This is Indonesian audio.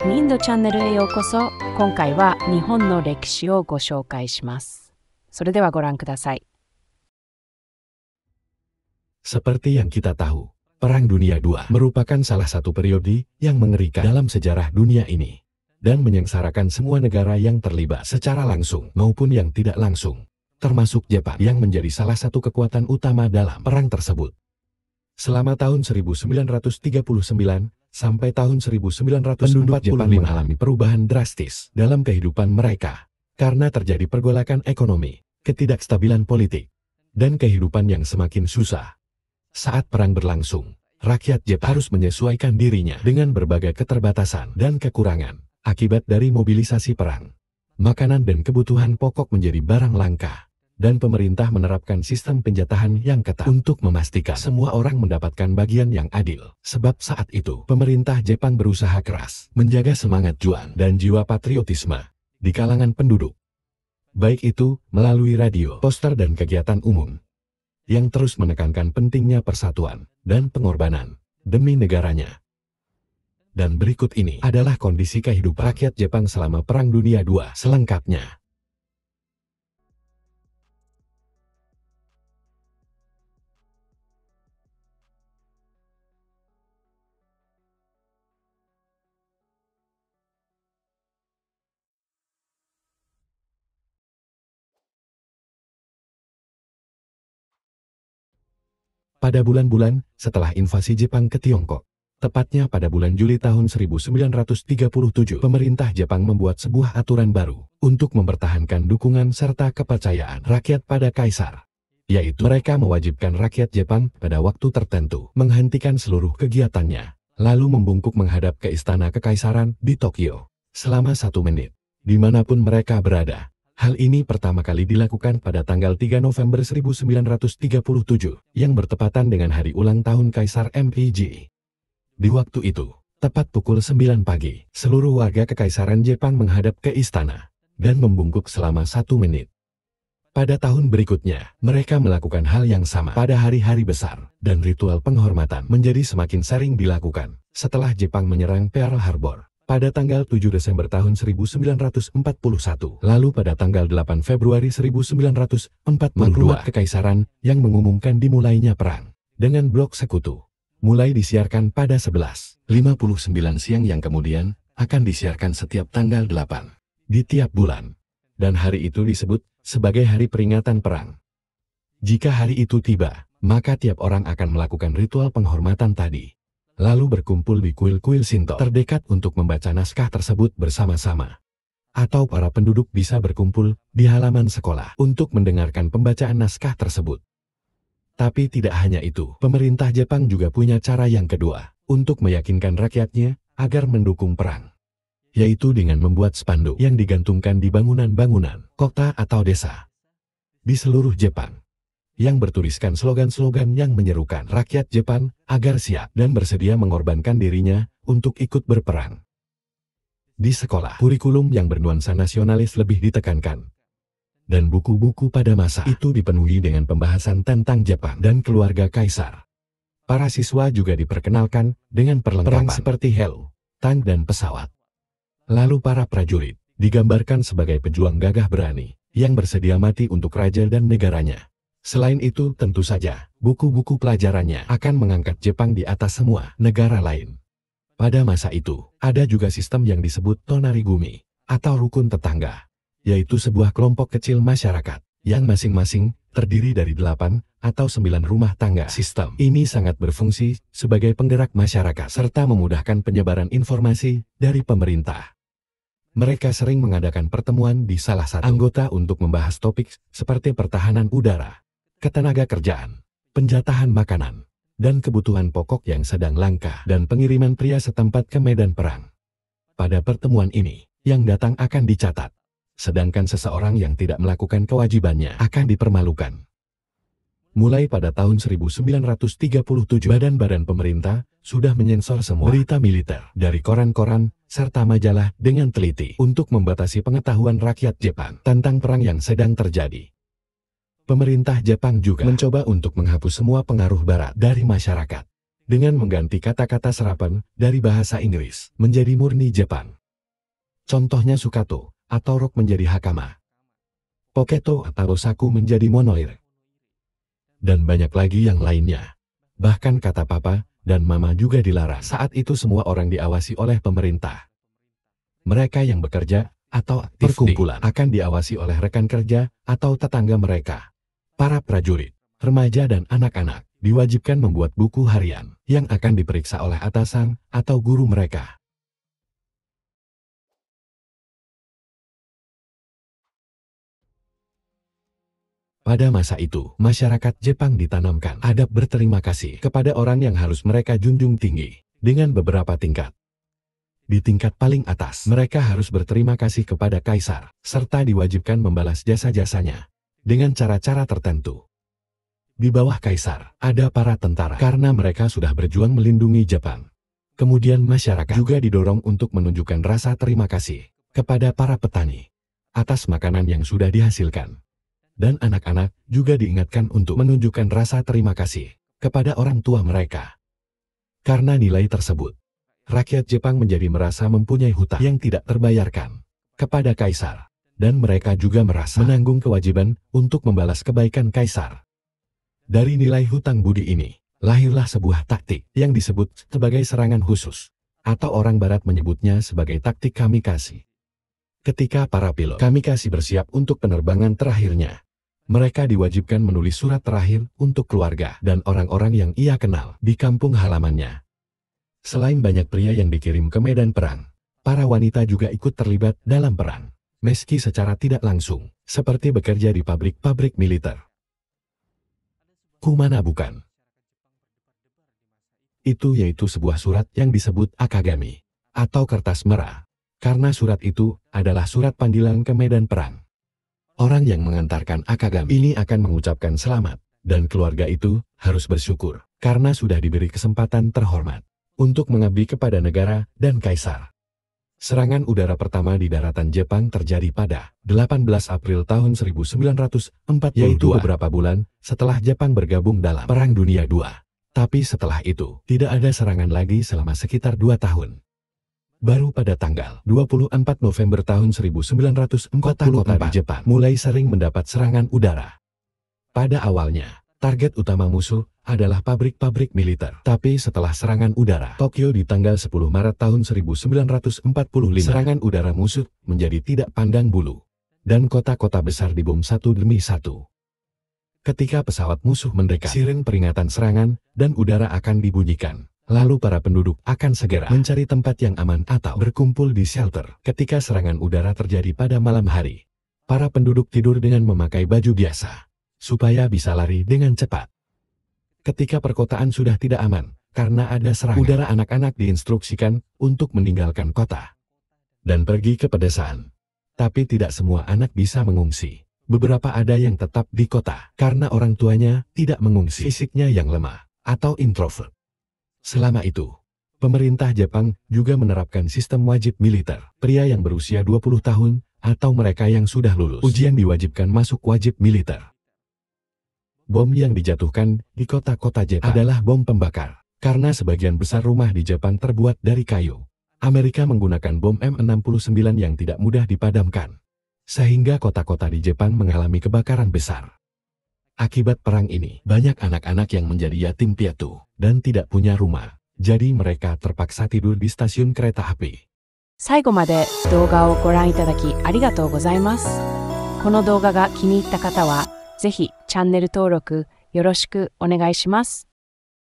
インドチャンネルへようこそ。今回は日本の歴史をご紹介します。それではご覧ください。Seperti yang kita tahu, Perang Dunia II merupakan salah satu periode yang mengerikan dalam sejarah dunia ini dan menyengsarakan semua negara yang terlibat secara langsung maupun yang tidak langsung, termasuk Jepang yang menjadi salah satu kekuatan utama dalam perang tersebut. Selama tahun 1939 sampai tahun 1945, penduduk Jepang mengalami perubahan drastis dalam kehidupan mereka karena terjadi pergolakan ekonomi, ketidakstabilan politik, dan kehidupan yang semakin susah. Saat perang berlangsung, rakyat Jepang harus menyesuaikan dirinya dengan berbagai keterbatasan dan kekurangan akibat dari mobilisasi perang. Makanan dan kebutuhan pokok menjadi barang langka, dan pemerintah menerapkan sistem penjatahan yang ketat untuk memastikan semua orang mendapatkan bagian yang adil. Sebab saat itu, pemerintah Jepang berusaha keras menjaga semangat juang dan jiwa patriotisme di kalangan penduduk. Baik itu melalui radio, poster dan kegiatan umum, yang terus menekankan pentingnya persatuan dan pengorbanan demi negaranya. Dan berikut ini adalah kondisi kehidupan rakyat Jepang selama Perang Dunia II selengkapnya. Pada bulan-bulan setelah invasi Jepang ke Tiongkok, tepatnya pada bulan Juli tahun 1937, pemerintah Jepang membuat sebuah aturan baru untuk mempertahankan dukungan serta kepercayaan rakyat pada kaisar, yaitu mereka mewajibkan rakyat Jepang pada waktu tertentu menghentikan seluruh kegiatannya, lalu membungkuk menghadap ke istana kekaisaran di Tokyo selama 1 menit, dimanapun mereka berada. Hal ini pertama kali dilakukan pada tanggal 3 November 1937, yang bertepatan dengan hari ulang tahun Kaisar Meiji. Di waktu itu, tepat pukul 9 pagi, seluruh warga kekaisaran Jepang menghadap ke istana dan membungkuk selama 1 menit. Pada tahun berikutnya, mereka melakukan hal yang sama pada hari-hari besar, dan ritual penghormatan menjadi semakin sering dilakukan setelah Jepang menyerang Pearl Harbor pada tanggal 7 Desember tahun 1941, lalu pada tanggal 8 Februari 1942, maklumat kekaisaran yang mengumumkan dimulainya perang dengan blok sekutu mulai disiarkan pada 11:59 siang yang kemudian akan disiarkan setiap tanggal 8 di tiap bulan, dan hari itu disebut sebagai hari peringatan perang. Jika hari itu tiba, maka tiap orang akan melakukan ritual penghormatan tadi, lalu berkumpul di kuil-kuil Shinto terdekat untuk membaca naskah tersebut bersama-sama. Atau para penduduk bisa berkumpul di halaman sekolah untuk mendengarkan pembacaan naskah tersebut. Tapi tidak hanya itu, pemerintah Jepang juga punya cara yang kedua untuk meyakinkan rakyatnya agar mendukung perang, yaitu dengan membuat spanduk yang digantungkan di bangunan-bangunan kota atau desa di seluruh Jepang, yang bertuliskan slogan-slogan yang menyerukan rakyat Jepang agar siap dan bersedia mengorbankan dirinya untuk ikut berperang. Di sekolah, kurikulum yang bernuansa nasionalis lebih ditekankan, dan buku-buku pada masa itu dipenuhi dengan pembahasan tentang Jepang dan keluarga kaisar. Para siswa juga diperkenalkan dengan perlengkapan seperti helm, tank dan pesawat. Lalu para prajurit digambarkan sebagai pejuang gagah berani yang bersedia mati untuk raja dan negaranya. Selain itu, tentu saja, buku-buku pelajarannya akan mengangkat Jepang di atas semua negara lain. Pada masa itu, ada juga sistem yang disebut tonarigumi, atau rukun tetangga, yaitu sebuah kelompok kecil masyarakat, yang masing-masing terdiri dari 8 atau 9 rumah tangga. Sistem ini sangat berfungsi sebagai penggerak masyarakat, serta memudahkan penyebaran informasi dari pemerintah. Mereka sering mengadakan pertemuan di salah satu anggota untuk membahas topik seperti pertahanan udara, ketenaga kerjaan, penjatahan makanan, dan kebutuhan pokok yang sedang langka, dan pengiriman pria setempat ke medan perang. Pada pertemuan ini, yang datang akan dicatat, sedangkan seseorang yang tidak melakukan kewajibannya akan dipermalukan. Mulai pada tahun 1937, badan-badan pemerintah sudah menyensor semua berita militer dari koran-koran serta majalah dengan teliti untuk membatasi pengetahuan rakyat Jepang tentang perang yang sedang terjadi. Pemerintah Jepang juga mencoba untuk menghapus semua pengaruh barat dari masyarakat dengan mengganti kata-kata serapan dari bahasa Inggris menjadi murni Jepang. Contohnya Sukato atau rok menjadi Hakama, Poketo atau Rosaku menjadi Monoir, dan banyak lagi yang lainnya. Bahkan kata papa dan mama juga dilarang. Saat itu semua orang diawasi oleh pemerintah. Mereka yang bekerja atau aktif perkumpulan akan diawasi oleh rekan kerja atau tetangga mereka. Para prajurit, remaja dan anak-anak diwajibkan membuat buku harian yang akan diperiksa oleh atasan atau guru mereka. Pada masa itu, masyarakat Jepang ditanamkan adab berterima kasih kepada orang yang harus mereka junjung tinggi dengan beberapa tingkat. Di tingkat paling atas, mereka harus berterima kasih kepada kaisar, serta diwajibkan membalas jasa-jasanya dengan cara-cara tertentu. Di bawah kaisar, ada para tentara karena mereka sudah berjuang melindungi Jepang. Kemudian masyarakat juga didorong untuk menunjukkan rasa terima kasih kepada para petani atas makanan yang sudah dihasilkan. Dan anak-anak juga diingatkan untuk menunjukkan rasa terima kasih kepada orang tua mereka. Karena nilai tersebut, rakyat Jepang menjadi merasa mempunyai hutang yang tidak terbayarkan kepada kaisar. Dan mereka juga merasa menanggung kewajiban untuk membalas kebaikan kaisar. Dari nilai hutang budi ini, lahirlah sebuah taktik yang disebut sebagai serangan khusus, atau orang barat menyebutnya sebagai taktik kamikaze. Ketika para pilot kamikaze bersiap untuk penerbangan terakhirnya, mereka diwajibkan menulis surat terakhir untuk keluarga dan orang-orang yang ia kenal di kampung halamannya. Selain banyak pria yang dikirim ke medan perang, para wanita juga ikut terlibat dalam perang, meski secara tidak langsung, seperti bekerja di pabrik-pabrik militer. Kumana bukan? Itu yaitu sebuah surat yang disebut akagami, atau kertas merah, karena surat itu adalah surat panggilan ke medan perang. Orang yang mengantarkan akagami ini akan mengucapkan selamat, dan keluarga itu harus bersyukur, karena sudah diberi kesempatan terhormat untuk mengabdi kepada negara dan kaisar. Serangan udara pertama di daratan Jepang terjadi pada 18 April tahun 1942, yaitu beberapa bulan setelah Jepang bergabung dalam Perang Dunia II. Tapi setelah itu, tidak ada serangan lagi selama sekitar 2 tahun. Baru pada tanggal 24 November tahun 1944 kota di Jepang mulai sering mendapat serangan udara. Pada awalnya, target utama musuh adalah pabrik-pabrik militer. Tapi setelah serangan udara Tokyo di tanggal 10 Maret tahun 1945, serangan udara musuh menjadi tidak pandang bulu, dan kota-kota besar dibom satu demi satu. Ketika pesawat musuh mendekat, siren peringatan serangan dan udara akan dibunyikan. Lalu para penduduk akan segera mencari tempat yang aman atau berkumpul di shelter. Ketika serangan udara terjadi pada malam hari, para penduduk tidur dengan memakai baju biasa, supaya bisa lari dengan cepat. Ketika perkotaan sudah tidak aman, karena ada serangan udara, anak-anak diinstruksikan untuk meninggalkan kota dan pergi ke pedesaan. Tapi tidak semua anak bisa mengungsi. Beberapa ada yang tetap di kota, karena orang tuanya tidak mengungsi, fisiknya yang lemah, atau introvert. Selama itu, pemerintah Jepang juga menerapkan sistem wajib militer. Pria yang berusia 20 tahun, atau mereka yang sudah lulus ujian diwajibkan masuk wajib militer. Bom yang dijatuhkan di kota-kota Jepang adalah bom pembakar, karena sebagian besar rumah di Jepang terbuat dari kayu. Amerika menggunakan bom M69 yang tidak mudah dipadamkan, sehingga kota-kota di Jepang mengalami kebakaran besar. Akibat perang ini, banyak anak-anak yang menjadi yatim piatu dan tidak punya rumah, jadi mereka terpaksa tidur di stasiun kereta api. 最後まで動画をご覧いただきありがとうございます。この動画が気に入った方は、ぜひチャンネル登録よろしくお願いします。